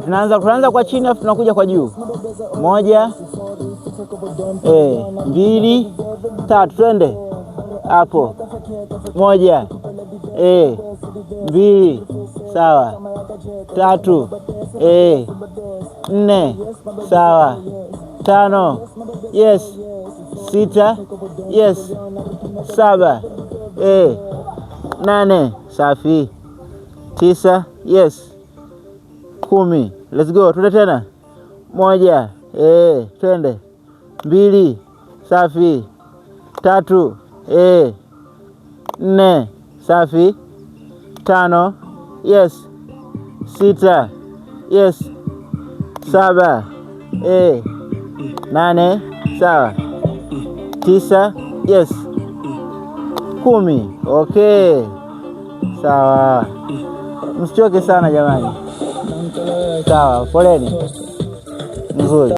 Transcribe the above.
Tunaanza kwa chini afu tunakuja kwa juu. 1 2 3, twende hapo. 1 2, sawa. 3 4, sawa. 5, yes. 6, yes. 7 8, safi. 9, yes. 10, let's go. Twende tena. 1 twende. 2, safi. 3 4, safi. 5, yes. 6, yes. 7 8, sawa. 9, yes. 10, okay, sawa. Msichoke sana jamani. Sawa, poleni. Nzuri.